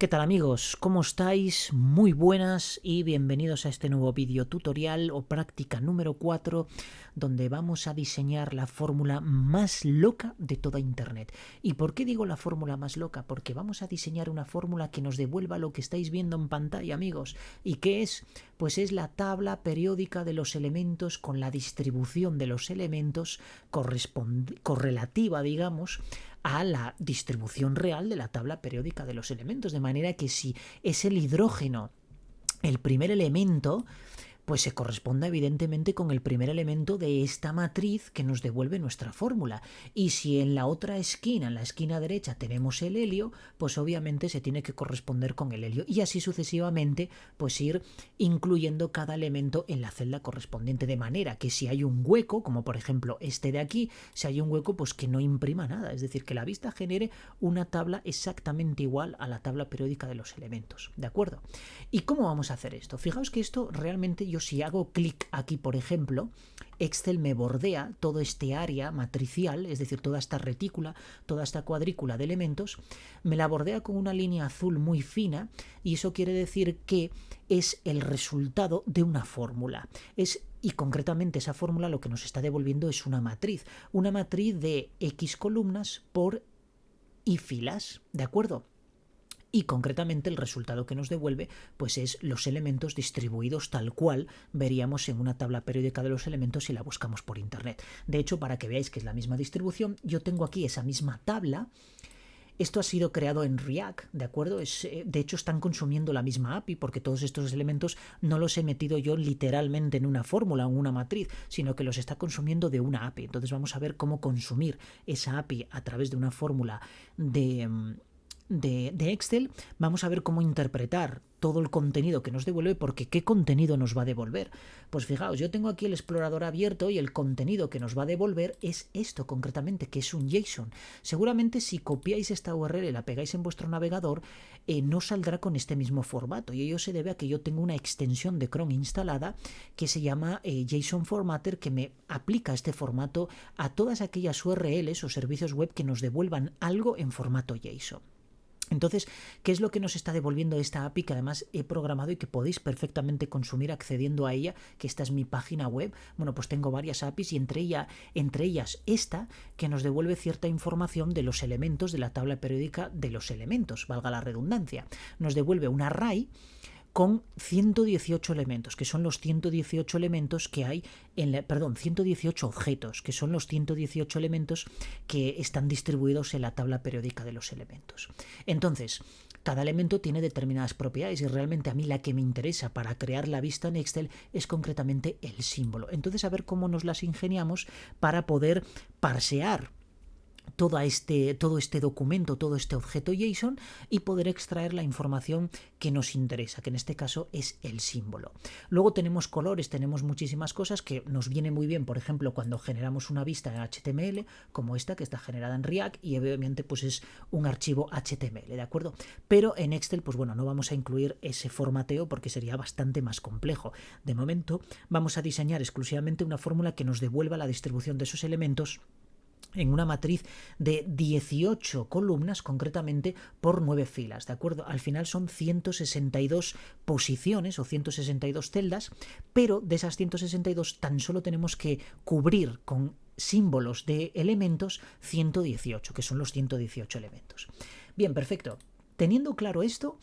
¿Qué tal amigos? ¿Cómo estáis? Muy buenas y bienvenidos a este nuevo vídeo tutorial o práctica número 4 donde vamos a diseñar la fórmula más loca de toda Internet. ¿Y por qué digo la fórmula más loca? Porque vamos a diseñar una fórmula que nos devuelva lo que estáis viendo en pantalla, amigos. ¿Y qué es? Pues es la tabla periódica de los elementos con la distribución de los elementos correlativa, digamos, a la distribución real de la tabla periódica de los elementos, de manera que si es el hidrógeno el primer elemento, pues se corresponde evidentemente con el primer elemento de esta matriz que nos devuelve nuestra fórmula. Y si en la otra esquina, en la esquina derecha, tenemos el helio, pues obviamente se tiene que corresponder con el helio. Y así sucesivamente, pues ir incluyendo cada elemento en la celda correspondiente. De manera que si hay un hueco, como por ejemplo este de aquí, si hay un hueco, pues que no imprima nada. Es decir, que la vista genere una tabla exactamente igual a la tabla periódica de los elementos. ¿De acuerdo? ¿Y cómo vamos a hacer esto? Fijaos que esto realmente yo si hago clic aquí, por ejemplo, Excel me bordea todo este área matricial, es decir, toda esta retícula, toda esta cuadrícula de elementos, me la bordea con una línea azul muy fina y eso quiere decir que es el resultado de una fórmula. Y concretamente esa fórmula lo que nos está devolviendo es una matriz de X columnas por Y filas, ¿de acuerdo? Y concretamente el resultado que nos devuelve pues es los elementos distribuidos tal cual veríamos en una tabla periódica de los elementos si la buscamos por internet. De hecho, para que veáis que es la misma distribución, yo tengo aquí esa misma tabla. Esto ha sido creado en React, ¿de acuerdo? De hecho, están consumiendo la misma API porque todos estos elementos no los he metido yo literalmente en una fórmula o en una matriz, sino que los está consumiendo de una API. Entonces vamos a ver cómo consumir esa API a través de una fórmula de Excel. Vamos a ver cómo interpretar todo el contenido que nos devuelve, porque ¿qué contenido nos va a devolver? Pues fijaos, yo tengo aquí el explorador abierto y el contenido que nos va a devolver es esto concretamente, que es un JSON. Seguramente si copiáis esta URL y la pegáis en vuestro navegador, no saldrá con este mismo formato, y ello se debe a que yo tengo una extensión de Chrome instalada que se llama JSON Formatter, que me aplica este formato a todas aquellas URLs o servicios web que nos devuelvan algo en formato JSON. Entonces, ¿qué es lo que nos está devolviendo esta API que además he programado y que podéis perfectamente consumir accediendo a ella? Que esta es mi página web. Bueno, pues tengo varias APIs y entre ellas esta que nos devuelve cierta información de los elementos de la tabla periódica de los elementos, valga la redundancia. Nos devuelve un array con 118 elementos, que son los 118 elementos que hay 118 objetos, que son los 118 elementos que están distribuidos en la tabla periódica de los elementos. Entonces, cada elemento tiene determinadas propiedades y realmente a mí la que me interesa para crear la vista en Excel es concretamente el símbolo. Entonces, a ver cómo nos las ingeniamos para poder parsear todo este documento, todo este objeto JSON y poder extraer la información que nos interesa, que en este caso es el símbolo. Luego tenemos colores, tenemos muchísimas cosas que nos viene muy bien, por ejemplo, cuando generamos una vista en HTML, como esta que está generada en React y obviamente pues es un archivo HTML, ¿de acuerdo? Pero en Excel, pues bueno, no vamos a incluir ese formateo porque sería bastante más complejo. De momento vamos a diseñar exclusivamente una fórmula que nos devuelva la distribución de esos elementos en una matriz de 18 columnas, concretamente por 9 filas, ¿de acuerdo? Al final son 162 posiciones o 162 celdas, pero de esas 162 tan solo tenemos que cubrir con símbolos de elementos 118, que son los 118 elementos. Bien, perfecto. Teniendo claro esto,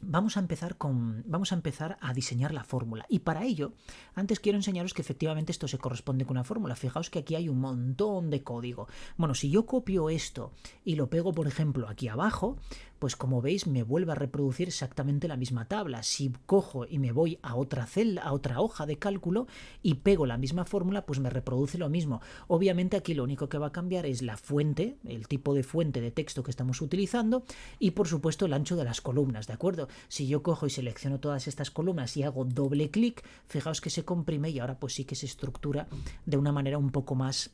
vamos a empezar a diseñar la fórmula, y para ello antes quiero enseñaros que efectivamente esto se corresponde con una fórmula. Fijaos que aquí hay un montón de código. Bueno, si yo copio esto y lo pego por ejemplo aquí abajo, pues como veis me vuelve a reproducir exactamente la misma tabla. Si cojo y me voy a otra celda, a otra hoja de cálculo y pego la misma fórmula, pues me reproduce lo mismo. Obviamente aquí lo único que va a cambiar es la fuente, el tipo de fuente de texto que estamos utilizando y por supuesto el ancho de las columnas, ¿de acuerdo? Si yo cojo y selecciono todas estas columnas y hago doble clic, fijaos que se comprime y ahora pues sí que se estructura de una manera un poco más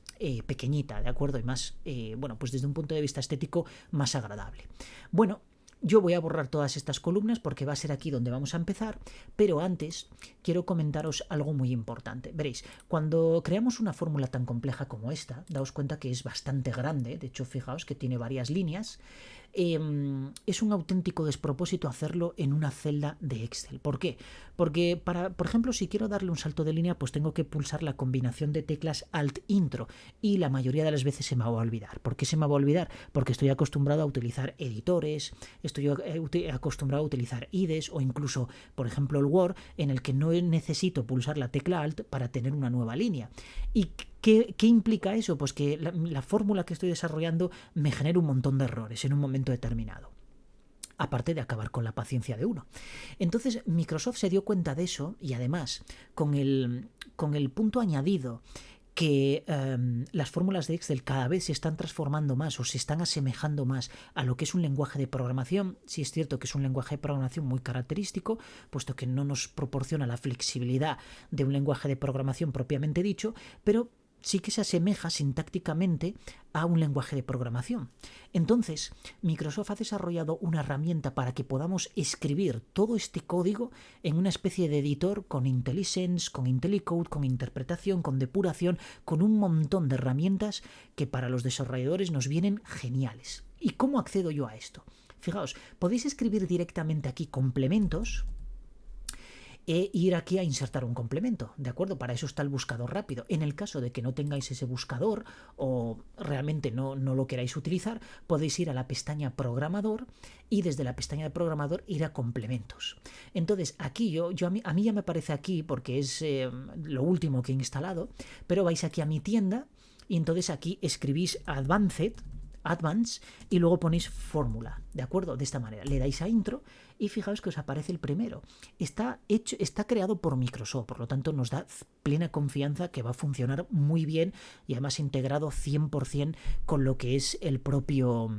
pequeñita, ¿de acuerdo? Y más, bueno, pues desde un punto de vista estético más agradable. Bueno, yo voy a borrar todas estas columnas porque va a ser aquí donde vamos a empezar, pero antes quiero comentaros algo muy importante. Veréis, cuando creamos una fórmula tan compleja como esta, daos cuenta que es bastante grande, de hecho fijaos que tiene varias líneas, es un auténtico despropósito hacerlo en una celda de Excel. ¿Por qué? Porque, por ejemplo, si quiero darle un salto de línea, pues tengo que pulsar la combinación de teclas Alt-Intro y la mayoría de las veces se me va a olvidar. ¿Por qué se me va a olvidar? Porque estoy acostumbrado a utilizar editores, estoy acostumbrado a utilizar IDEs o incluso, por ejemplo, el Word, en el que no necesito pulsar la tecla Alt para tener una nueva línea. ¿Y qué implica eso? Pues que la fórmula que estoy desarrollando me genera un montón de errores en un momento determinado, aparte de acabar con la paciencia de uno. Entonces Microsoft se dio cuenta de eso y además con el punto añadido que las fórmulas de Excel cada vez se están transformando más o se están asemejando más a lo que es un lenguaje de programación. Sí es cierto que es un lenguaje de programación muy característico, puesto que no nos proporciona la flexibilidad de un lenguaje de programación propiamente dicho, pero sí que se asemeja sintácticamente a un lenguaje de programación. Entonces, Microsoft ha desarrollado una herramienta para que podamos escribir todo este código en una especie de editor con IntelliSense, con IntelliCode, con interpretación, con depuración, con un montón de herramientas que para los desarrolladores nos vienen geniales. ¿Y cómo accedo yo a esto? Fijaos, podéis escribir directamente aquí complementos e ir aquí a insertar un complemento, ¿de acuerdo? Para eso está el buscador rápido. En el caso de que no tengáis ese buscador o realmente no lo queráis utilizar, podéis ir a la pestaña programador y desde la pestaña de programador ir a complementos. Entonces aquí a mí ya me aparece aquí porque es lo último que he instalado, pero vais aquí a mi tienda y entonces aquí escribís Advanced y luego ponéis fórmula, ¿de acuerdo? De esta manera, le dais a intro y fijaos que os aparece el primero. Está creado por Microsoft, por lo tanto nos da plena confianza que va a funcionar muy bien y además integrado 100% con lo que es el propio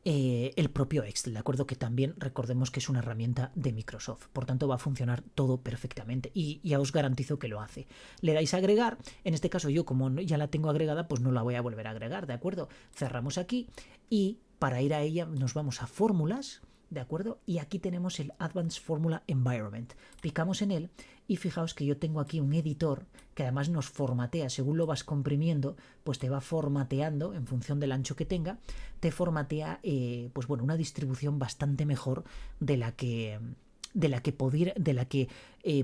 Excel, ¿de acuerdo? Que también recordemos que es una herramienta de Microsoft, por tanto va a funcionar todo perfectamente y ya os garantizo que lo hace. Le dais a agregar, en este caso yo como ya la tengo agregada, pues no la voy a volver a agregar, ¿de acuerdo? Cerramos aquí y para ir a ella nos vamos a fórmulas, ¿de acuerdo? Y aquí tenemos el Advanced Formula Environment. Picamos en él y fijaos que yo tengo aquí un editor que además nos formatea, según lo vas comprimiendo, pues te va formateando en función del ancho que tenga, te formatea pues bueno, una distribución bastante mejor de la que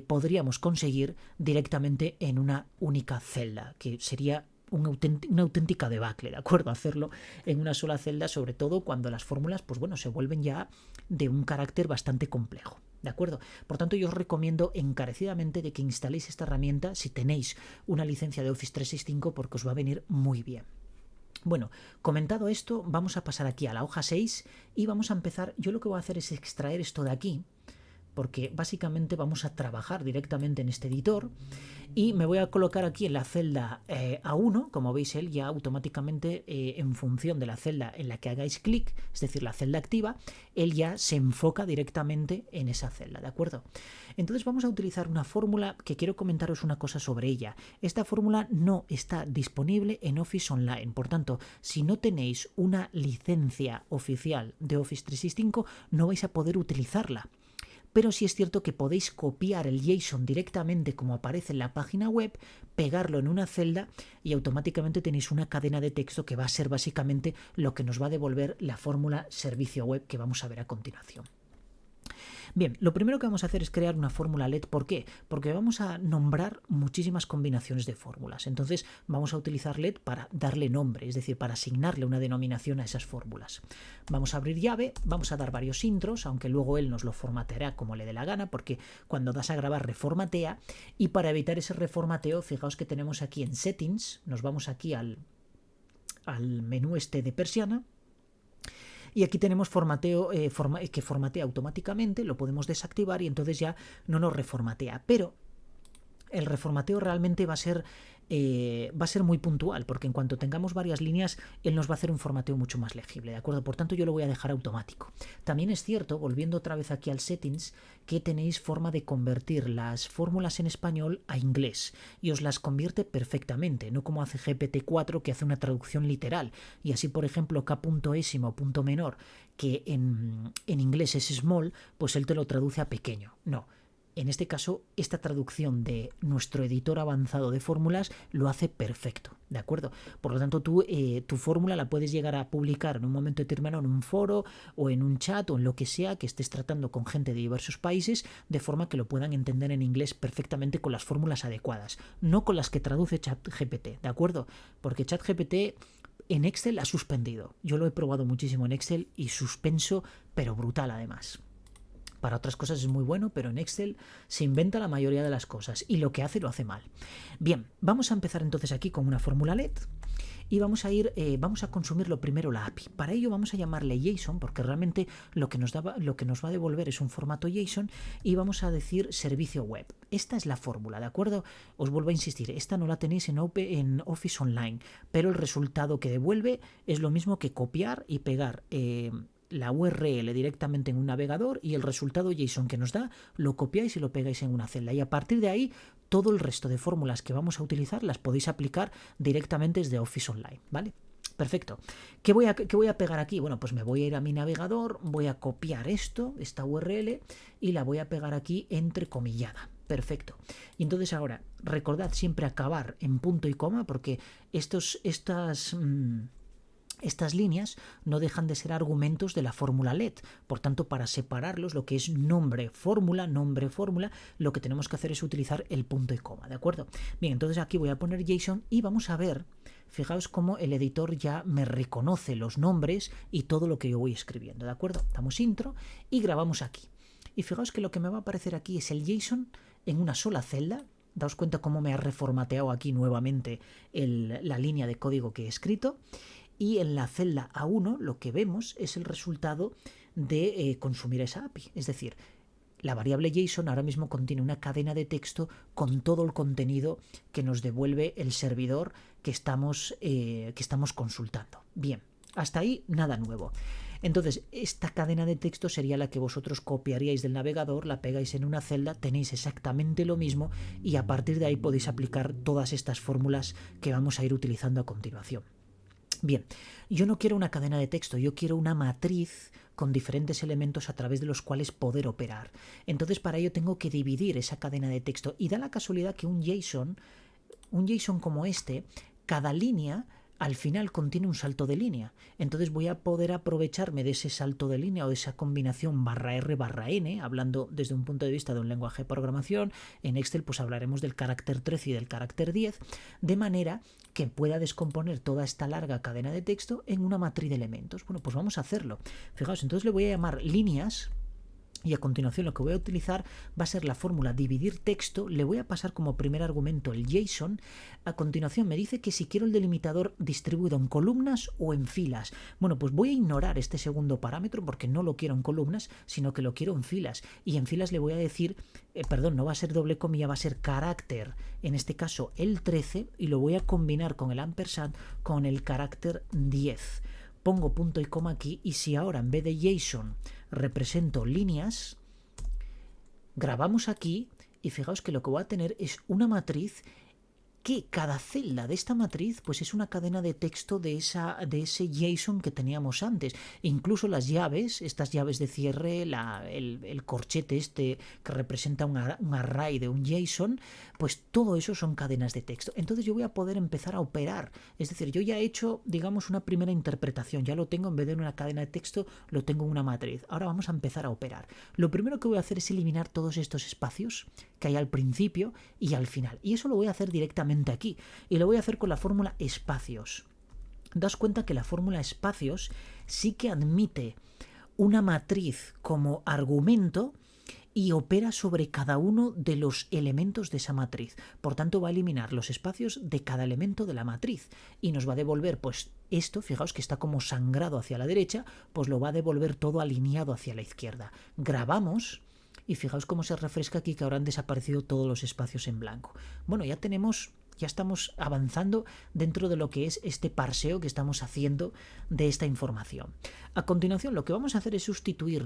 podríamos conseguir directamente en una única celda, que sería una auténtica debacle, ¿de acuerdo? Hacerlo en una sola celda, sobre todo cuando las fórmulas, pues bueno, se vuelven ya de un carácter bastante complejo, ¿de acuerdo? Por tanto, yo os recomiendo encarecidamente de que instaléis esta herramienta si tenéis una licencia de Office 365 porque os va a venir muy bien. Bueno, comentado esto, vamos a pasar aquí a la hoja 6 y vamos a empezar. Yo lo que voy a hacer es extraer esto de aquí, porque básicamente vamos a trabajar directamente en este editor y me voy a colocar aquí en la celda A1, como veis él ya automáticamente en función de la celda en la que hagáis clic, es decir, la celda activa, él ya se enfoca directamente en esa celda, ¿de acuerdo? Entonces vamos a utilizar una fórmula que quiero comentaros una cosa sobre ella. Esta fórmula no está disponible en Office Online, por tanto, si no tenéis una licencia oficial de Office 365 no vais a poder utilizarla. Pero sí es cierto que podéis copiar el JSON directamente como aparece en la página web, pegarlo en una celda y automáticamente tenéis una cadena de texto que va a ser básicamente lo que nos va a devolver la fórmula servicio web que vamos a ver a continuación. Bien, lo primero que vamos a hacer es crear una fórmula LED. ¿Por qué? Porque vamos a nombrar muchísimas combinaciones de fórmulas. Entonces vamos a utilizar LED para darle nombre, es decir, para asignarle una denominación a esas fórmulas. Vamos a abrir llave, vamos a dar varios intros, aunque luego él nos lo formateará como le dé la gana, porque cuando das a grabar reformatea. Y para evitar ese reformateo, fijaos que tenemos aquí en Settings, nos vamos aquí al menú este de persiana. Y aquí tenemos formateo que formatea automáticamente, lo podemos desactivar y entonces ya no nos reformatea. Pero el reformateo realmente va a ser muy puntual, porque en cuanto tengamos varias líneas, él nos va a hacer un formateo mucho más legible, ¿de acuerdo? Por tanto, yo lo voy a dejar automático. También es cierto, volviendo otra vez aquí al Settings, que tenéis forma de convertir las fórmulas en español a inglés y os las convierte perfectamente, no como hace GPT-4 que hace una traducción literal. Y así, por ejemplo, K.ésimo, punto menor, que en inglés es small, pues él te lo traduce a pequeño. No. En este caso, esta traducción de nuestro editor avanzado de fórmulas lo hace perfecto, ¿de acuerdo? Por lo tanto, tú tu fórmula la puedes llegar a publicar en un momento determinado en un foro o en un chat o en lo que sea que estés tratando con gente de diversos países, de forma que lo puedan entender en inglés perfectamente con las fórmulas adecuadas, no con las que traduce ChatGPT, ¿de acuerdo? Porque ChatGPT en Excel ha suspendido. Yo lo he probado muchísimo en Excel y suspenso, pero brutal además. Para otras cosas es muy bueno, pero en Excel se inventa la mayoría de las cosas y lo que hace lo hace mal. Bien, vamos a empezar entonces aquí con una fórmula LED y vamos a consumir lo primero la API. Para ello vamos a llamarle JSON porque realmente lo que nos va a devolver es un formato JSON y vamos a decir servicio web. Esta es la fórmula, ¿de acuerdo? Os vuelvo a insistir, esta no la tenéis en Office Online, pero el resultado que devuelve es lo mismo que copiar y pegar la URL directamente en un navegador y el resultado JSON que nos da lo copiáis y lo pegáis en una celda y a partir de ahí todo el resto de fórmulas que vamos a utilizar las podéis aplicar directamente desde Office Online, ¿vale? Perfecto. ¿Qué voy a pegar aquí? Bueno, pues me voy a ir a mi navegador, voy a copiar esta URL y la voy a pegar aquí entrecomillada. Perfecto. Y entonces ahora, recordad siempre acabar en punto y coma porque estas líneas no dejan de ser argumentos de la fórmula LED. Por tanto, para separarlos, lo que es nombre, fórmula, lo que tenemos que hacer es utilizar el punto y coma, ¿de acuerdo? Bien, entonces aquí voy a poner JSON y vamos a ver, fijaos cómo el editor ya me reconoce los nombres y todo lo que yo voy escribiendo, ¿de acuerdo? Damos intro y grabamos aquí. Y fijaos que lo que me va a aparecer aquí es el JSON en una sola celda. Daos cuenta cómo me ha reformateado aquí nuevamente la línea de código que he escrito. Y en la celda A1 lo que vemos es el resultado de consumir esa API. Es decir, la variable JSON ahora mismo contiene una cadena de texto con todo el contenido que nos devuelve el servidor que estamos consultando. Bien, hasta ahí nada nuevo. Entonces, esta cadena de texto sería la que vosotros copiaríais del navegador, la pegáis en una celda, tenéis exactamente lo mismo y a partir de ahí podéis aplicar todas estas fórmulas que vamos a ir utilizando a continuación. Bien, yo no quiero una cadena de texto, yo quiero una matriz con diferentes elementos a través de los cuales poder operar. Entonces para ello tengo que dividir esa cadena de texto y da la casualidad que un JSON como este, cada línea al final contiene un salto de línea. Entonces voy a poder aprovecharme de ese salto de línea o de esa combinación /R/N, hablando desde un punto de vista de un lenguaje de programación. En Excel pues hablaremos del carácter 13 y del carácter 10, de manera que pueda descomponer toda esta larga cadena de texto en una matriz de elementos. Bueno, pues vamos a hacerlo. Fijaos, entonces le voy a llamar líneas. Y a continuación lo que voy a utilizar va a ser la fórmula dividir texto, le voy a pasar como primer argumento el JSON, a continuación me dice que si quiero el delimitador distribuido en columnas o en filas. Bueno, pues voy a ignorar este segundo parámetro porque no lo quiero en columnas, sino que lo quiero en filas. Y en filas le voy a decir, no va a ser doble comilla, va a ser carácter, en este caso el 13, y lo voy a combinar con el ampersand con el carácter 10. Pongo punto y coma aquí y si ahora en vez de JSON represento líneas, grabamos aquí y fijaos que lo que voy a tener es una matriz que cada celda de esta matriz pues es una cadena de texto de ese JSON que teníamos antes. Incluso las llaves, estas llaves de cierre, el corchete este que representa un array de un JSON, pues todo eso son cadenas de texto. Entonces yo voy a poder empezar a operar. Es decir, yo ya he hecho, digamos, una primera interpretación. Ya lo tengo, en vez de una cadena de texto, lo tengo en una matriz. Ahora vamos a empezar a operar. Lo primero que voy a hacer es eliminar todos estos espacios que hay al principio y al final. Y eso lo voy a hacer directamente aquí y lo voy a hacer con la fórmula espacios. Daos cuenta que la fórmula espacios sí que admite una matriz como argumento y opera sobre cada uno de los elementos de esa matriz. Por tanto, va a eliminar los espacios de cada elemento de la matriz y nos va a devolver, pues esto, fijaos que está como sangrado hacia la derecha, pues lo va a devolver todo alineado hacia la izquierda. Grabamos y fijaos cómo se refresca aquí que ahora han desaparecido todos los espacios en blanco. Bueno, ya estamos avanzando dentro de lo que es este parseo que estamos haciendo de esta información. A continuación, lo que vamos a hacer es sustituir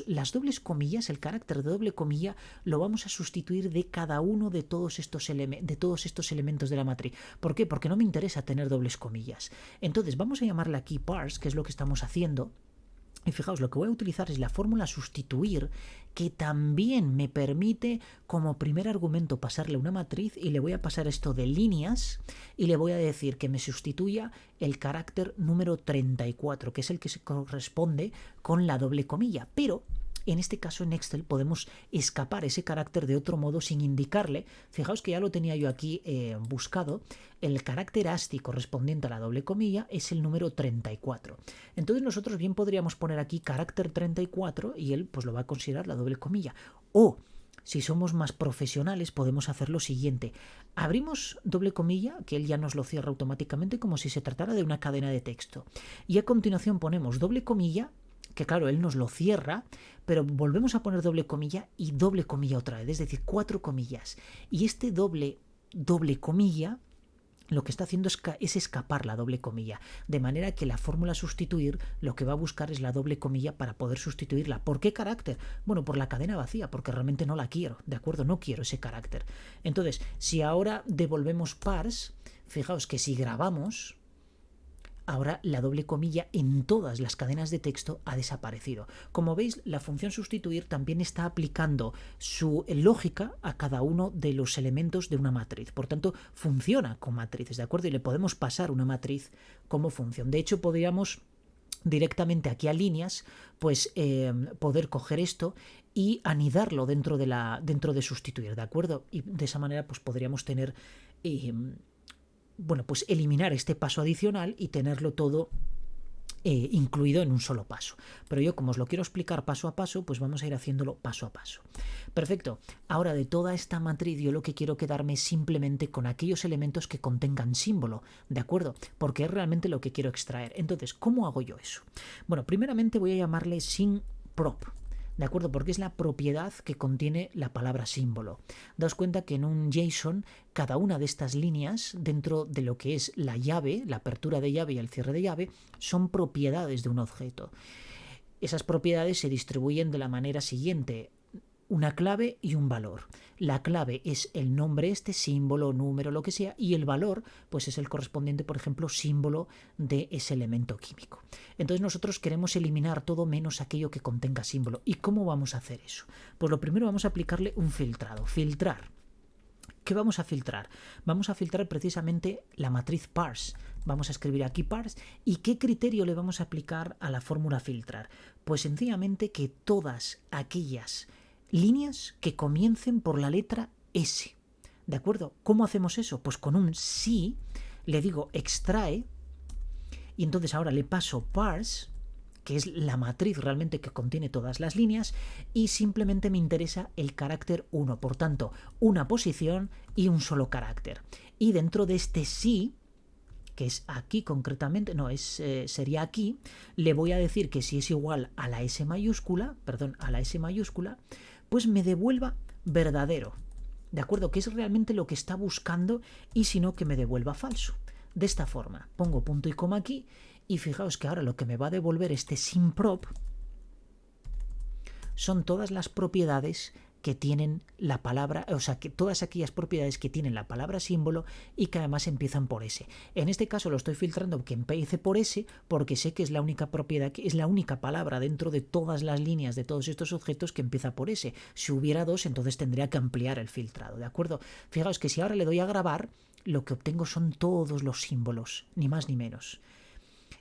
las dobles comillas, el carácter de doble comilla, lo vamos a sustituir de cada uno de todos estos elementos de la matriz. ¿Por qué? Porque no me interesa tener dobles comillas. Entonces, vamos a llamarle aquí parse, que es lo que estamos haciendo. Y fijaos, lo que voy a utilizar es la fórmula sustituir, que también me permite como primer argumento pasarle una matriz, y le voy a pasar esto de líneas y le voy a decir que me sustituya el carácter número 34, que es el que se corresponde con la doble comilla. Pero en este caso en Excel podemos escapar ese carácter de otro modo sin indicarle. Fijaos que ya lo tenía yo aquí buscado. El carácter ASCII correspondiente a la doble comilla es el número 34. Entonces nosotros bien podríamos poner aquí carácter 34 y él pues lo va a considerar la doble comilla. O si somos más profesionales podemos hacer lo siguiente. Abrimos doble comilla, que él ya nos lo cierra automáticamente como si se tratara de una cadena de texto. Y a continuación ponemos doble comilla, que claro, él nos lo cierra, pero volvemos a poner doble comilla y doble comilla otra vez, es decir, 4 comillas. Y este doble comilla lo que está haciendo es escapar la doble comilla, de manera que la fórmula sustituir lo que va a buscar es la doble comilla para poder sustituirla. ¿Por qué carácter? Bueno, por la cadena vacía, porque realmente no la quiero, ¿de acuerdo? No quiero ese carácter. Entonces, si ahora devolvemos parse, fijaos que si grabamos, ahora la doble comilla en todas las cadenas de texto ha desaparecido. Como veis, la función sustituir también está aplicando su lógica a cada uno de los elementos de una matriz. Por tanto, funciona con matrices, ¿de acuerdo? Y le podemos pasar una matriz como función. De hecho, podríamos directamente aquí a líneas, pues poder coger esto y anidarlo dentro de sustituir, ¿de acuerdo? Y de esa manera pues podríamos tener bueno, pues eliminar este paso adicional y tenerlo todo incluido en un solo paso. Pero yo, como os lo quiero explicar paso a paso, pues vamos a ir haciéndolo paso a paso. Perfecto. Ahora, de toda esta matriz, yo lo que quiero quedarme es simplemente con aquellos elementos que contengan símbolo, ¿de acuerdo? Porque es realmente lo que quiero extraer. Entonces, ¿cómo hago yo eso? Bueno, primeramente voy a llamarle SymProp. ¿De acuerdo? Porque es la propiedad que contiene la palabra símbolo. Daos cuenta que en un JSON cada una de estas líneas dentro de lo que es la llave, la apertura de llave y el cierre de llave, son propiedades de un objeto. Esas propiedades se distribuyen de la manera siguiente: una clave y un valor. La clave es el nombre símbolo, número, lo que sea, y el valor pues es el correspondiente, por ejemplo, símbolo de ese elemento químico. Entonces nosotros queremos eliminar todo menos aquello que contenga símbolo. ¿Y cómo vamos a hacer eso? Pues lo primero vamos a aplicarle un filtrado. Filtrar. ¿Qué vamos a filtrar? Vamos a filtrar precisamente la matriz parse. Vamos a escribir aquí parse. ¿Y qué criterio le vamos a aplicar a la fórmula filtrar? Pues sencillamente que todas aquellas líneas que comiencen por la letra S. ¿De acuerdo? ¿Cómo hacemos eso? Pues con un sí le digo extrae, y entonces ahora le paso parse, que es la matriz realmente que contiene todas las líneas, y simplemente me interesa el carácter 1. Por tanto, una posición y un solo carácter. Y dentro de este sí, que es aquí concretamente, no, sería aquí, le voy a decir que si es igual a la S mayúscula, pues me devuelva verdadero, ¿de acuerdo? Que es realmente lo que está buscando, y si no, que me devuelva falso. De esta forma, pongo punto y coma aquí, y fijaos que ahora lo que me va a devolver este SymProp son todas las propiedades que tienen la palabra, o sea, que todas aquellas propiedades que tienen la palabra símbolo y que además empiezan por S. En este caso lo estoy filtrando que empiece por S porque sé que es la única propiedad, que es la única palabra dentro de todas las líneas de todos estos objetos que empieza por S. Si hubiera dos, entonces tendría que ampliar el filtrado, ¿de acuerdo? Fijaos que si ahora le doy a grabar, lo que obtengo son todos los símbolos, ni más ni menos.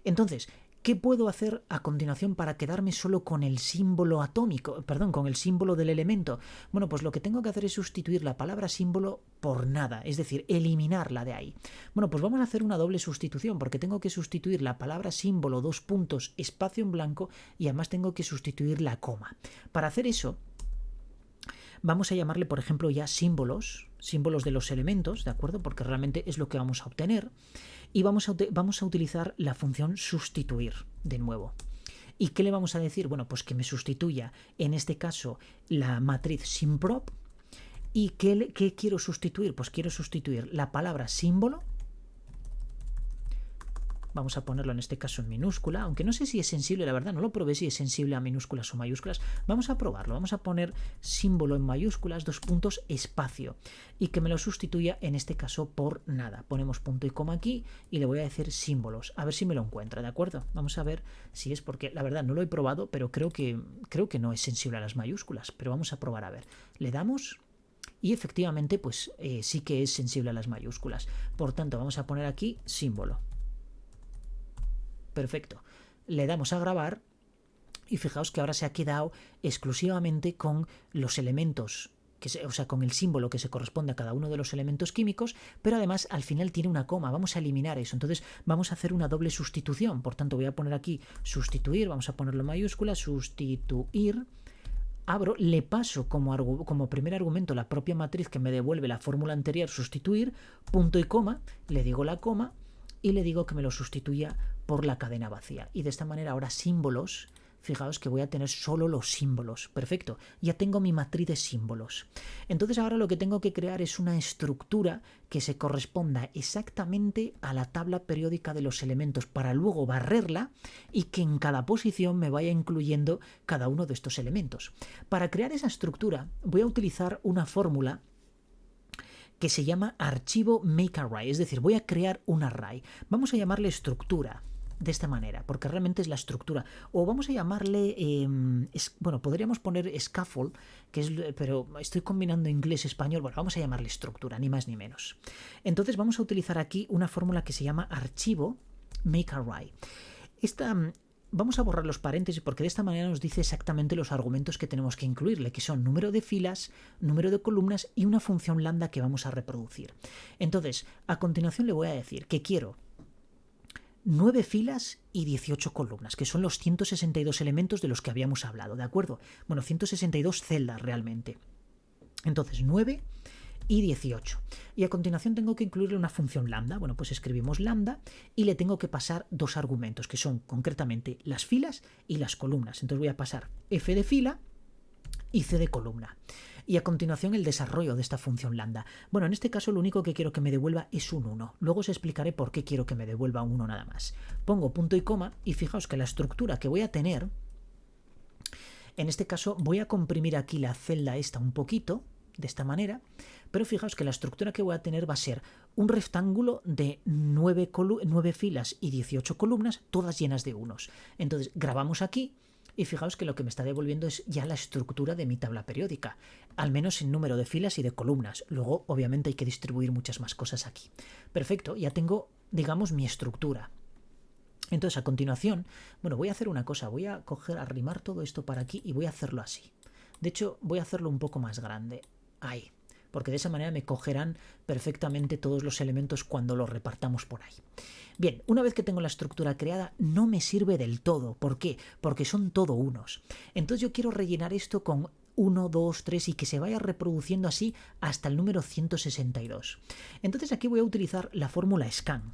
Entonces, ¿qué puedo hacer a continuación para quedarme solo con el símbolo atómico? Perdón, con el símbolo del elemento. Bueno, pues lo que tengo que hacer es sustituir la palabra símbolo por nada, es decir, eliminarla de ahí. Bueno, pues vamos a hacer una doble sustitución, porque tengo que sustituir la palabra símbolo, dos puntos, espacio en blanco, y además tengo que sustituir la coma. Para hacer eso, vamos a llamarle, por ejemplo, ya símbolos de los elementos, ¿de acuerdo? Porque realmente es lo que vamos a obtener. Y vamos a utilizar la función sustituir de nuevo. ¿Y qué le vamos a decir? Bueno, pues que me sustituya, en este caso, la matriz SymProp. ¿Y qué quiero sustituir? Pues quiero sustituir la palabra símbolo. vamos a ponerlo en este caso en minúscula, aunque no sé si es sensible, la verdad, no lo probé si es sensible a minúsculas o mayúsculas. Vamos a probarlo, vamos a poner símbolo en mayúsculas, 2 puntos, espacio, y que me lo sustituya en este caso por nada. Ponemos punto y coma aquí y le voy a decir símbolos, a ver si me lo encuentra, ¿de acuerdo? Vamos a ver si es porque, la verdad, no lo he probado, pero creo que no es sensible a las mayúsculas, pero vamos a probar a ver. Le damos... Y efectivamente, pues sí que es sensible a las mayúsculas. Por tanto, vamos a poner aquí símbolo. Perfecto. Le damos a grabar y fijaos que ahora se ha quedado exclusivamente con los elementos, o sea, con el símbolo que se corresponde a cada uno de los elementos químicos, pero además al final tiene una coma. Vamos a eliminar eso. Entonces vamos a hacer una doble sustitución. Por tanto, voy a poner aquí sustituir, vamos a ponerlo en mayúscula, sustituir. Abro, le paso como primer argumento la propia matriz que me devuelve la fórmula anterior, sustituir, punto y coma, le digo la coma y le digo que me lo sustituya por la cadena vacía. Y de esta manera ahora símbolos, fijaos que voy a tener solo los símbolos. Perfecto, ya tengo mi matriz de símbolos. Entonces ahora lo que tengo que crear es una estructura que se corresponda exactamente a la tabla periódica de los elementos para luego barrerla y que en cada posición me vaya incluyendo cada uno de estos elementos. Para crear esa estructura voy a utilizar una fórmula que se llama archivo makeArray, es decir, voy a crear un array. Vamos a llamarle estructura de esta manera, porque realmente es la estructura. O vamos a llamarle, bueno, podríamos poner scaffold, pero estoy combinando inglés y español. Bueno, vamos a llamarle estructura, ni más ni menos. Entonces vamos a utilizar aquí una fórmula que se llama archivo makeArray. Vamos a borrar los paréntesis porque de esta manera nos dice exactamente los argumentos que tenemos que incluirle, que son número de filas, número de columnas y una función lambda que vamos a reproducir. Entonces, a continuación le voy a decir que quiero 9 filas y 18 columnas, que son los 162 elementos de los que habíamos hablado, ¿de acuerdo? Bueno, 162 celdas realmente. Entonces, 9 y 18. Y a continuación tengo que incluirle una función lambda. Bueno, pues escribimos lambda y le tengo que pasar 2 argumentos, que son concretamente las filas y las columnas. Entonces voy a pasar f de fila y c de columna. Y a continuación el desarrollo de esta función lambda. Bueno, en este caso lo único que quiero que me devuelva es un 1. Luego os explicaré por qué quiero que me devuelva un 1 nada más. Pongo punto y coma y fijaos que la estructura que voy a tener, en este caso voy a comprimir aquí la celda esta un poquito, de esta manera, pero fijaos que la estructura que voy a tener va a ser un rectángulo de 9 filas y 18 columnas, todas llenas de unos. Entonces grabamos aquí. Y fijaos que lo que me está devolviendo es ya la estructura de mi tabla periódica, al menos en número de filas y de columnas. Luego, obviamente, hay que distribuir muchas más cosas aquí. Perfecto, ya tengo, digamos, mi estructura. Entonces, a continuación, bueno, voy a hacer una cosa. Voy a arrimar todo esto para aquí y voy a hacerlo así. De hecho, voy a hacerlo un poco más grande. Ahí. Porque de esa manera me cogerán perfectamente todos los elementos cuando los repartamos por ahí. Bien, una vez que tengo la estructura creada, no me sirve del todo. ¿Por qué? Porque son todo unos. Entonces yo quiero rellenar esto con 1, 2, 3 y que se vaya reproduciendo así hasta el número 162. Entonces aquí voy a utilizar la fórmula scan.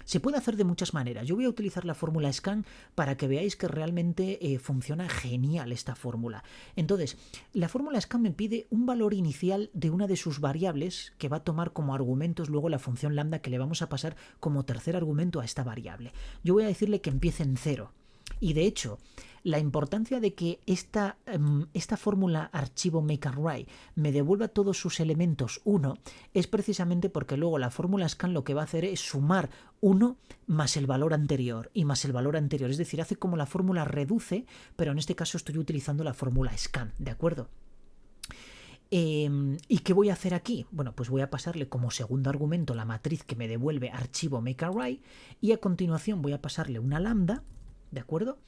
Se puede hacer de muchas maneras. Yo voy a utilizar la fórmula scan para que veáis que realmente funciona genial esta fórmula. Entonces, la fórmula scan me pide un valor inicial de una de sus variables que va a tomar como argumentos luego la función lambda que le vamos a pasar como tercer argumento a esta variable. Yo voy a decirle que empiece en 0. Y de hecho, la importancia de que esta fórmula archivo makeArray me devuelva todos sus elementos 1 es precisamente porque luego la fórmula scan lo que va a hacer es sumar 1 más el valor anterior y más el valor anterior. Es decir, hace como la fórmula reduce, pero en este caso estoy utilizando la fórmula scan, ¿de acuerdo? ¿Y qué voy a hacer aquí? Bueno, pues voy a pasarle como segundo argumento la matriz que me devuelve archivo makeArray y a continuación voy a pasarle una lambda, ¿de acuerdo?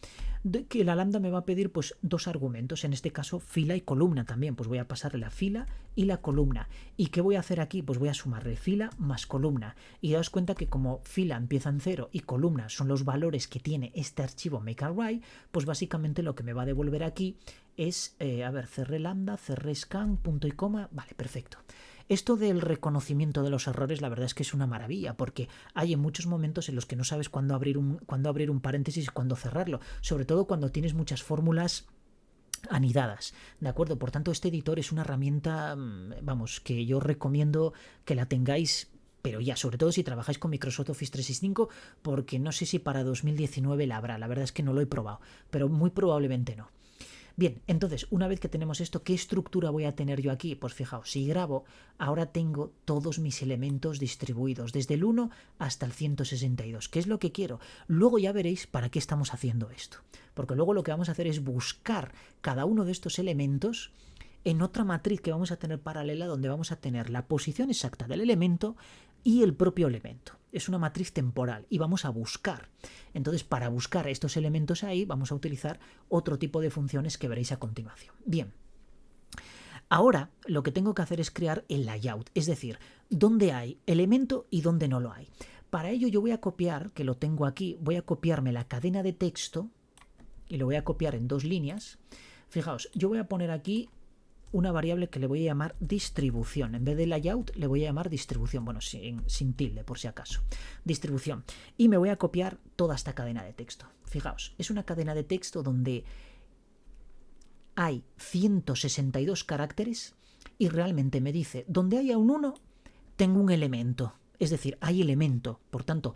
Que la lambda me va a pedir pues 2 argumentos, en este caso fila y columna también, pues voy a pasarle la fila y la columna. ¿Y qué voy a hacer aquí? Pues voy a sumarle fila más columna. Y daos cuenta que como fila empieza en 0 y columna son los valores que tiene este archivo makeArray, pues básicamente lo que me va a devolver aquí es, cerré lambda, cerré scan, punto y coma, vale, perfecto. Esto del reconocimiento de los errores, la verdad es que es una maravilla, porque hay en muchos momentos en los que no sabes cuándo abrir un paréntesis y cuándo cerrarlo, sobre todo cuando tienes muchas fórmulas anidadas, ¿de acuerdo? Por tanto, este editor es una herramienta, vamos, que yo recomiendo que la tengáis pero ya, sobre todo si trabajáis con Microsoft Office 365, porque no sé si para 2019 la habrá, la verdad es que no lo he probado, pero muy probablemente no. Bien, entonces, una vez que tenemos esto, ¿qué estructura voy a tener yo aquí? Pues fijaos, si grabo, ahora tengo todos mis elementos distribuidos, desde el 1 hasta el 162. ¿Qué es lo que quiero? Luego ya veréis para qué estamos haciendo esto. Porque luego lo que vamos a hacer es buscar cada uno de estos elementos en otra matriz que vamos a tener paralela, donde vamos a tener la posición exacta del elemento y el propio elemento. Es una matriz temporal y vamos a buscar. Entonces, para buscar estos elementos ahí, vamos a utilizar otro tipo de funciones que veréis a continuación. Bien. Ahora lo que tengo que hacer es crear el layout, es decir, dónde hay elemento y dónde no lo hay. Para ello yo voy a copiar, que lo tengo aquí, voy a copiarme la cadena de texto y lo voy a copiar en 2 líneas. Fijaos, yo voy a poner aquí una variable que le voy a llamar distribución. En vez de layout le voy a llamar distribución, bueno, sin tilde por si acaso. Distribución. Y me voy a copiar toda esta cadena de texto. Fijaos, es una cadena de texto donde hay 162 caracteres y realmente me dice, donde haya un 1, tengo un elemento. Es decir, hay elemento. Por tanto,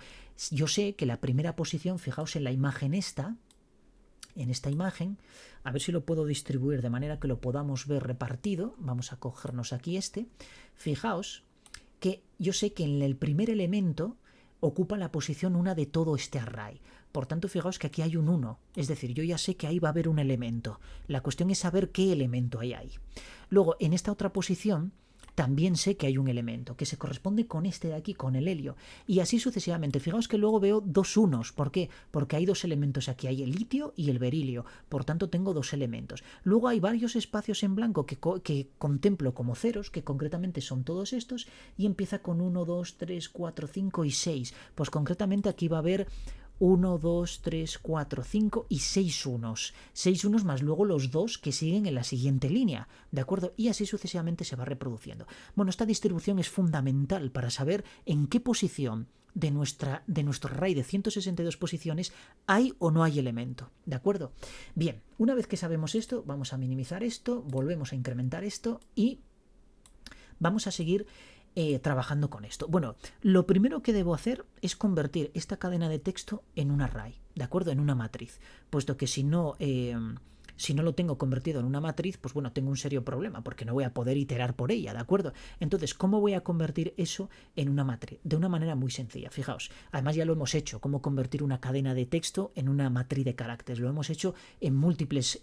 yo sé que la primera posición, fijaos en la imagen esta, en esta imagen, a ver si lo puedo distribuir de manera que lo podamos ver repartido. Vamos a cogernos aquí este. Fijaos que yo sé que en el primer elemento ocupa la posición 1 de todo este array. Por tanto, fijaos que aquí hay un 1. Es decir, yo ya sé que ahí va a haber un elemento. La cuestión es saber qué elemento hay ahí. Luego, en esta otra posición, también sé que hay un elemento que se corresponde con este de aquí, con el helio, y así sucesivamente. Fijaos que luego veo 2 unos. ¿Por qué? Porque hay 2 elementos aquí, hay el litio y el berilio, por tanto tengo 2 elementos. Luego hay varios espacios en blanco que contemplo como ceros, que concretamente son todos estos, y empieza con 1, 2, 3, 4, 5 y 6. Pues concretamente aquí va a haber 1, 2, 3, 4, 5 y 6 unos. 6 unos más luego los 2 que siguen en la siguiente línea, ¿de acuerdo? Y así sucesivamente se va reproduciendo. Bueno, esta distribución es fundamental para saber en qué posición de nuestro array de 162 posiciones hay o no hay elemento, ¿de acuerdo? Bien, una vez que sabemos esto, vamos a minimizar esto, volvemos a incrementar esto y vamos a seguir trabajando con esto. Bueno, lo primero que debo hacer es convertir esta cadena de texto en un array, ¿de acuerdo? En una matriz, puesto que si no lo tengo convertido en una matriz, pues bueno, tengo un serio problema, porque no voy a poder iterar por ella, ¿de acuerdo? Entonces, ¿cómo voy a convertir eso en una matriz? De una manera muy sencilla, fijaos. Además ya lo hemos hecho, cómo convertir una cadena de texto en una matriz de caracteres. Lo hemos hecho en múltiples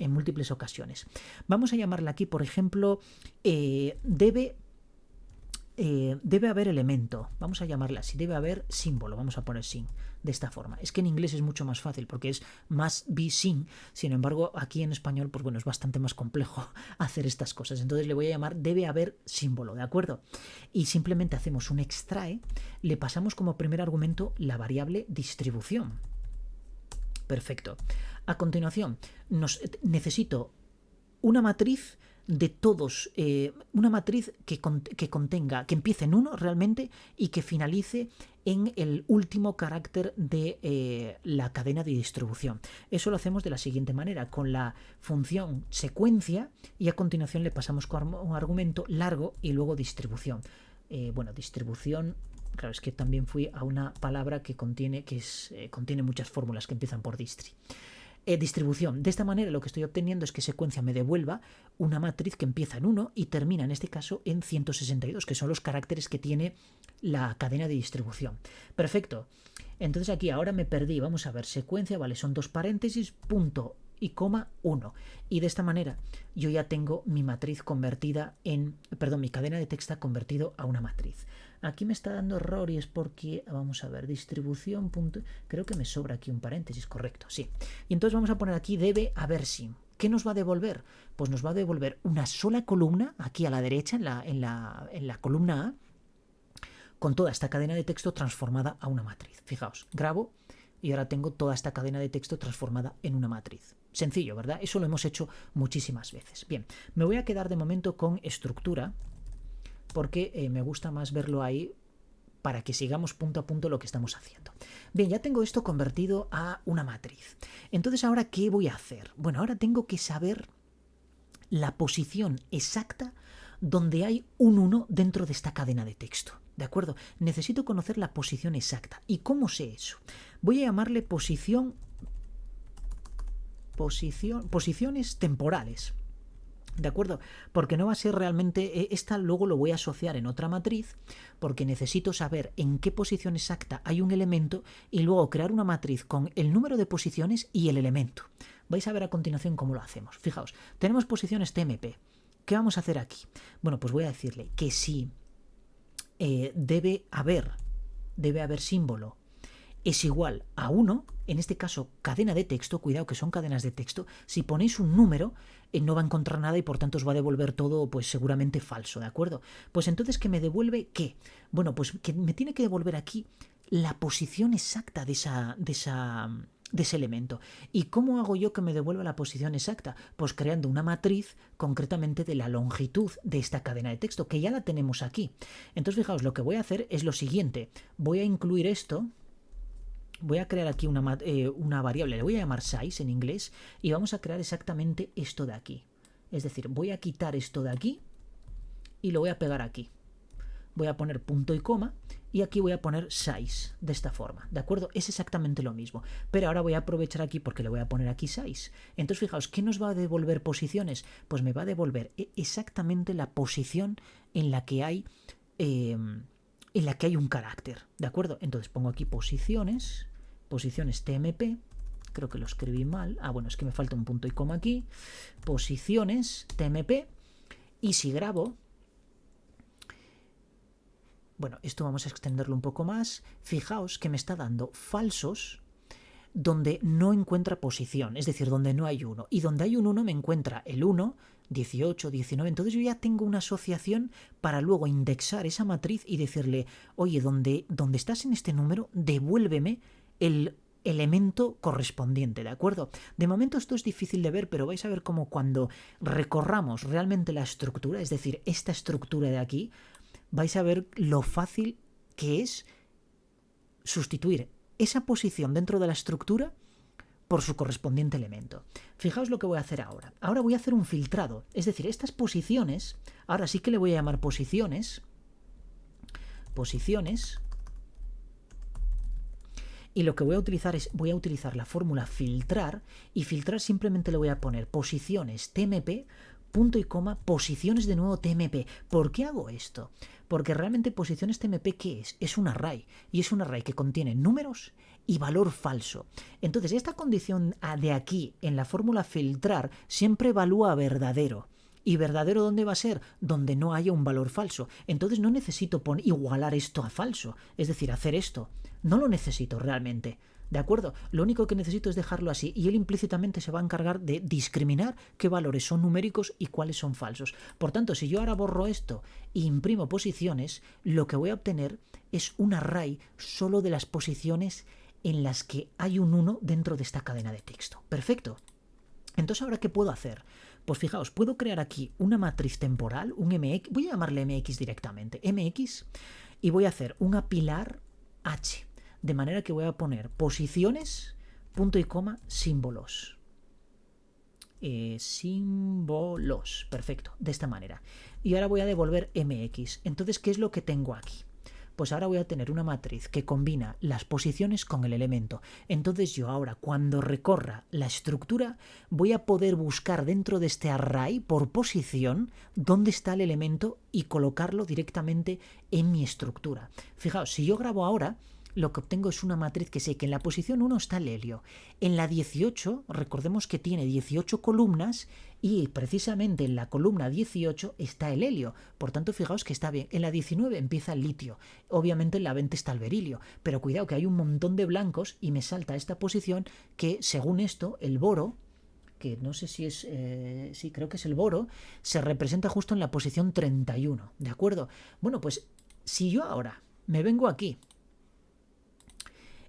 ocasiones. Vamos a llamarla aquí, por ejemplo, debe haber elemento, vamos a llamarla así, debe haber símbolo, vamos a poner sin, de esta forma. Es que en inglés es mucho más fácil porque es must be sin, sin embargo aquí en español pues bueno, es bastante más complejo hacer estas cosas, entonces le voy a llamar debe haber símbolo, ¿de acuerdo? Y simplemente hacemos un extrae, le pasamos como primer argumento la variable distribución. Perfecto. A continuación, necesito una matriz de todos, una matriz que contenga, que empiece en 1 realmente y que finalice en el último carácter de la cadena de distribución. Eso lo hacemos de la siguiente manera, con la función secuencia, y a continuación le pasamos con un argumento largo y luego distribución. Bueno, distribución, claro, es que también fui a una palabra que contiene muchas fórmulas que empiezan por distri. Distribución. De esta manera lo que estoy obteniendo es que secuencia me devuelva una matriz que empieza en 1 y termina en este caso en 162, que son los caracteres que tiene la cadena de distribución. Perfecto. Entonces aquí ahora me perdí. Vamos a ver, secuencia, vale, son 2 paréntesis, punto y coma 1. Y de esta manera yo ya tengo mi matriz convertida en, perdón, mi cadena de texto convertido a una matriz. Aquí me está dando error y es porque, vamos a ver, distribución, punto, creo que me sobra aquí un paréntesis, correcto, sí. Y entonces vamos a poner aquí debe haber sin. ¿Qué nos va a devolver? Pues nos va a devolver una sola columna, aquí a la derecha, en la columna A, con toda esta cadena de texto transformada a una matriz. Fijaos, grabo y ahora tengo toda esta cadena de texto transformada en una matriz. Sencillo, ¿verdad? Eso lo hemos hecho muchísimas veces. Bien, me voy a quedar de momento con estructura, porque me gusta más verlo ahí para que sigamos punto a punto lo que estamos haciendo. Bien, ya tengo esto convertido a una matriz. Entonces, ¿ahora qué voy a hacer? Bueno, ahora tengo que saber la posición exacta donde hay un 1 dentro de esta cadena de texto. ¿De acuerdo? Necesito conocer la posición exacta. ¿Y cómo sé eso? Voy a llamarle posiciones temporales. ¿De acuerdo? Porque no va a ser realmente... Esta luego lo voy a asociar en otra matriz porque necesito saber en qué posición exacta hay un elemento y luego crear una matriz con el número de posiciones y el elemento. Vais a ver a continuación cómo lo hacemos. Fijaos, tenemos posiciones TMP. ¿Qué vamos a hacer aquí? Bueno, pues voy a decirle que si debe haber símbolo es igual a 1, en este caso cadena de texto, cuidado que son cadenas de texto, si ponéis un número no va a encontrar nada y por tanto os va a devolver todo pues seguramente falso, ¿de acuerdo? Pues entonces ¿qué me devuelve? ¿Qué? Bueno, pues que me tiene que devolver aquí la posición exacta de ese elemento. ¿Y cómo hago yo que me devuelva la posición exacta? Pues creando una matriz concretamente de la longitud de esta cadena de texto, que ya la tenemos aquí. Entonces fijaos, lo que voy a hacer es lo siguiente, voy a incluir esto. Voy a crear aquí una variable, le voy a llamar size en inglés, y vamos a crear exactamente esto de aquí. Es decir, voy a quitar esto de aquí y lo voy a pegar aquí. Voy a poner punto y coma y aquí voy a poner size de esta forma, ¿de acuerdo? Es exactamente lo mismo, pero ahora voy a aprovechar aquí porque le voy a poner aquí size. Entonces fijaos, ¿qué nos va a devolver posiciones? Pues me va a devolver exactamente la posición en la que hay un carácter, ¿de acuerdo? Entonces pongo aquí posiciones TMP, creo que lo escribí mal, bueno, es que me falta un punto y coma aquí, posiciones TMP, y si grabo, bueno, esto vamos a extenderlo un poco más, fijaos que me está dando falsos donde no encuentra posición, es decir, donde no hay 1, y donde hay un 1 me encuentra el 1, 18, 19, entonces yo ya tengo una asociación para luego indexar esa matriz y decirle, oye, donde estás en este número, devuélveme el elemento correspondiente, ¿de acuerdo? De momento esto es difícil de ver, pero vais a ver cómo cuando recorramos realmente la estructura, es decir, esta estructura de aquí, vais a ver lo fácil que es sustituir esa posición dentro de la estructura por su correspondiente elemento. Fijaos lo que voy a hacer ahora. Ahora voy a hacer un filtrado, es decir, estas posiciones, ahora sí que le voy a llamar posiciones, y lo que voy a utilizar la fórmula filtrar, y filtrar simplemente le voy a poner posiciones TMP, punto y coma, posiciones de nuevo TMP. ¿Por qué hago esto? Porque realmente posiciones TMP, ¿qué es? Es un array, y es un array que contiene números y valor falso. Entonces esta condición de aquí en la fórmula filtrar siempre evalúa verdadero. ¿Y verdadero dónde va a ser? Donde no haya un valor falso. Entonces no necesito igualar esto a falso, es decir, hacer esto. No lo necesito realmente, ¿de acuerdo? Lo único que necesito es dejarlo así y él implícitamente se va a encargar de discriminar qué valores son numéricos y cuáles son falsos. Por tanto, si yo ahora borro esto e imprimo posiciones, lo que voy a obtener es un array solo de las posiciones en las que hay un 1 dentro de esta cadena de texto. Perfecto. Entonces, ¿ahora qué puedo hacer? Pues fijaos, puedo crear aquí una matriz temporal, un MX, voy a llamarle MX directamente, MX, y voy a hacer un apilar H, de manera que voy a poner posiciones, punto y coma, símbolos. Símbolos, perfecto, de esta manera. Y ahora voy a devolver MX. Entonces, ¿qué es lo que tengo aquí? Pues ahora voy a tener una matriz que combina las posiciones con el elemento. Entonces yo ahora, cuando recorra la estructura, voy a poder buscar dentro de este array por posición dónde está el elemento y colocarlo directamente en mi estructura. Fijaos, si yo grabo ahora, lo que obtengo es una matriz que sé que en la posición 1 está el helio. En la 18, recordemos que tiene 18 columnas y precisamente en la columna 18 está el helio. Por tanto, fijaos que está bien. En la 19 empieza el litio. Obviamente en la 20 está el berilio. Pero cuidado que hay un montón de blancos y me salta esta posición que, según esto, el boro, que no sé si es, sí, creo que es el boro, se representa justo en la posición 31. ¿De acuerdo? Bueno, pues si yo ahora me vengo aquí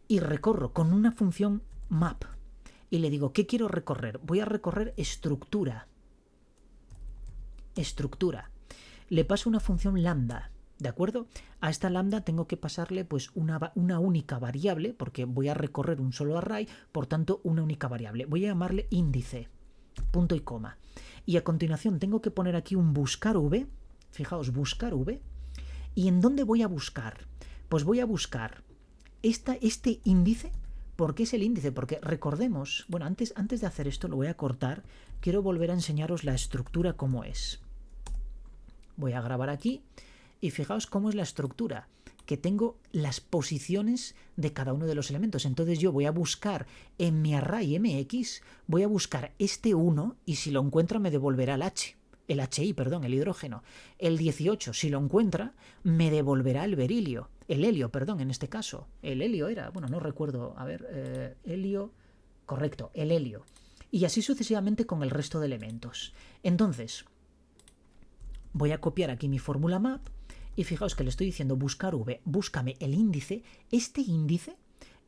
y recorro con una función map y le digo, ¿qué quiero recorrer? Voy a recorrer estructura. Le paso una función lambda, ¿de acuerdo? A esta lambda tengo que pasarle pues una única variable, porque voy a recorrer un solo array, por tanto una única variable. Voy a llamarle índice, punto y coma. Y a continuación tengo que poner aquí un buscar v, fijaos, buscar v, ¿Y en dónde voy a buscar? Pues voy a buscar este índice. ¿Por qué es el índice? Porque recordemos, bueno, antes de hacer esto lo voy a cortar, quiero volver a enseñaros la estructura cómo es. Voy a grabar aquí y fijaos cómo es la estructura, que tengo las posiciones de cada uno de los elementos. Entonces yo voy a buscar en mi array MX, voy a buscar este 1 y si lo encuentra me devolverá el HI, perdón, el hidrógeno. El 18, si lo encuentra, me devolverá el berilio. El helio, perdón, en este caso. El helio era, bueno, no recuerdo, a ver, helio, correcto, el helio. Y así sucesivamente con el resto de elementos. Entonces, voy a copiar aquí mi fórmula map y fijaos que le estoy diciendo buscar V, búscame el índice. Este índice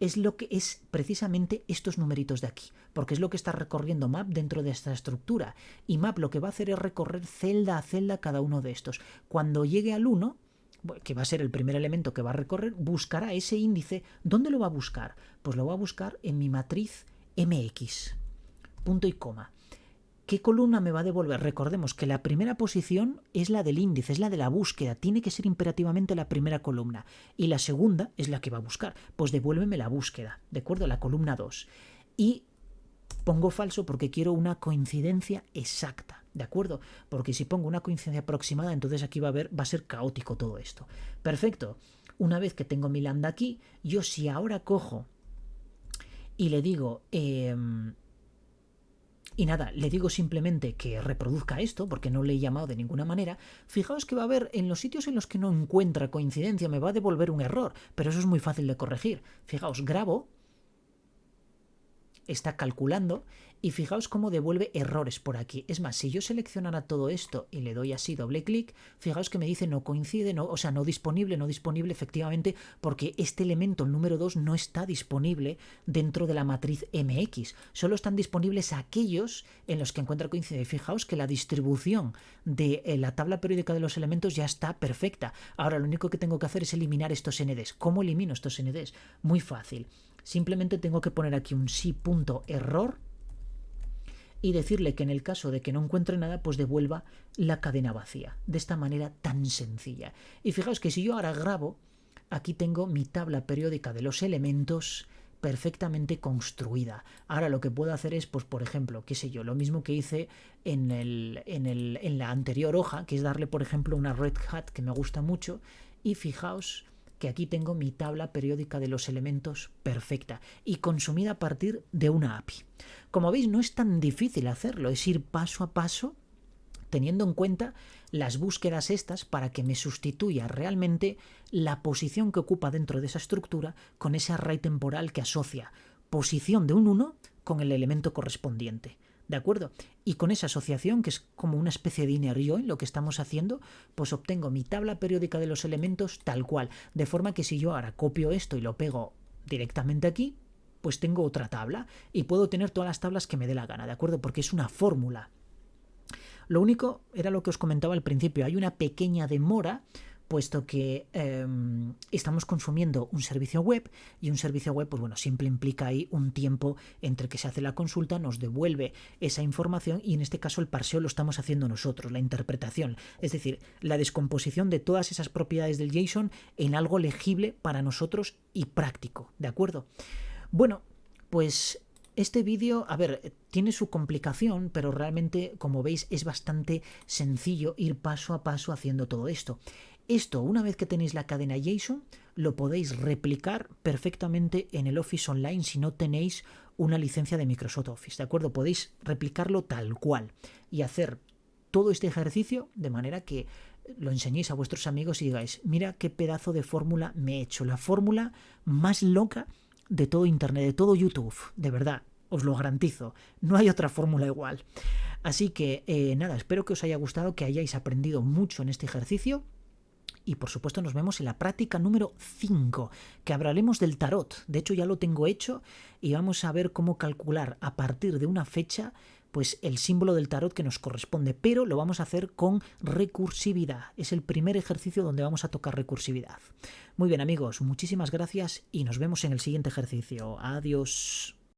es lo que es precisamente estos numeritos de aquí, porque es lo que está recorriendo map dentro de esta estructura. Y map lo que va a hacer es recorrer celda a celda cada uno de estos. Cuando llegue al 1, que va a ser el primer elemento que va a recorrer, buscará ese índice. ¿Dónde lo va a buscar? Pues lo va a buscar en mi matriz MX. Punto y coma. ¿Qué columna me va a devolver? Recordemos que la primera posición es la del índice, es la de la búsqueda. Tiene que ser imperativamente la primera columna. Y la segunda es la que va a buscar. Pues devuélveme la búsqueda, ¿de acuerdo? La columna 2. Y pongo falso porque quiero una coincidencia exacta, ¿de acuerdo? Porque si pongo una coincidencia aproximada, entonces aquí va a ser caótico todo esto. Perfecto. Una vez que tengo mi lambda aquí, yo si ahora cojo y le digo... y nada, le digo simplemente que reproduzca esto, porque no le he llamado de ninguna manera. Fijaos que va a haber en los sitios en los que no encuentra coincidencia, me va a devolver un error, pero eso es muy fácil de corregir. Fijaos, grabo, está calculando y fijaos cómo devuelve errores por aquí. Es más, si yo seleccionara todo esto y le doy así doble clic, fijaos que me dice no coincide, no, o sea, no disponible, efectivamente, porque este elemento, el número 2, no está disponible dentro de la matriz MX. Solo están disponibles aquellos en los que encuentra coincidencia. Fijaos que la distribución de la tabla periódica de los elementos ya está perfecta. Ahora lo único que tengo que hacer es eliminar estos NDs. ¿Cómo elimino estos NDs? Muy fácil. Simplemente tengo que poner aquí un sí.error y decirle que en el caso de que no encuentre nada, pues devuelva la cadena vacía. De esta manera tan sencilla. Y fijaos que si yo ahora grabo, aquí tengo mi tabla periódica de los elementos perfectamente construida. Ahora lo que puedo hacer es, pues por ejemplo, qué sé yo, lo mismo que hice en la anterior hoja, que es darle, por ejemplo, una red hat que me gusta mucho, y fijaos que aquí tengo mi tabla periódica de los elementos perfecta y consumida a partir de una API. Como veis, no es tan difícil hacerlo, es ir paso a paso teniendo en cuenta las búsquedas estas para que me sustituya realmente la posición que ocupa dentro de esa estructura con ese array temporal que asocia posición de un 1 con el elemento correspondiente. ¿De acuerdo? Y con esa asociación, que es como una especie de inner join, lo que estamos haciendo, pues obtengo mi tabla periódica de los elementos tal cual. De forma que si yo ahora copio esto y lo pego directamente aquí, pues tengo otra tabla y puedo tener todas las tablas que me dé la gana, ¿de acuerdo? Porque es una fórmula. Lo único era lo que os comentaba al principio, hay una pequeña demora, puesto que estamos consumiendo un servicio web y un servicio web, pues bueno, siempre implica ahí un tiempo entre que se hace la consulta, nos devuelve esa información y en este caso el parseo lo estamos haciendo nosotros, la interpretación, es decir, la descomposición de todas esas propiedades del JSON en algo legible para nosotros y práctico, ¿de acuerdo? Bueno, pues este vídeo, a ver, tiene su complicación, pero realmente, como veis, es bastante sencillo ir paso a paso haciendo todo esto. Esto, una vez que tenéis la cadena JSON, lo podéis replicar perfectamente en el Office Online si no tenéis una licencia de Microsoft Office, ¿de acuerdo? Podéis replicarlo tal cual y hacer todo este ejercicio de manera que lo enseñéis a vuestros amigos y digáis, mira qué pedazo de fórmula me he hecho, la fórmula más loca de todo Internet, de todo YouTube, de verdad, os lo garantizo, no hay otra fórmula igual. Así que nada, espero que os haya gustado, que hayáis aprendido mucho en este ejercicio. Y por supuesto nos vemos en la práctica número 5, que hablaremos del tarot. De hecho ya lo tengo hecho y vamos a ver cómo calcular a partir de una fecha pues el símbolo del tarot que nos corresponde, pero lo vamos a hacer con recursividad. Es el primer ejercicio donde vamos a tocar recursividad. Muy bien amigos, muchísimas gracias y nos vemos en el siguiente ejercicio. Adiós.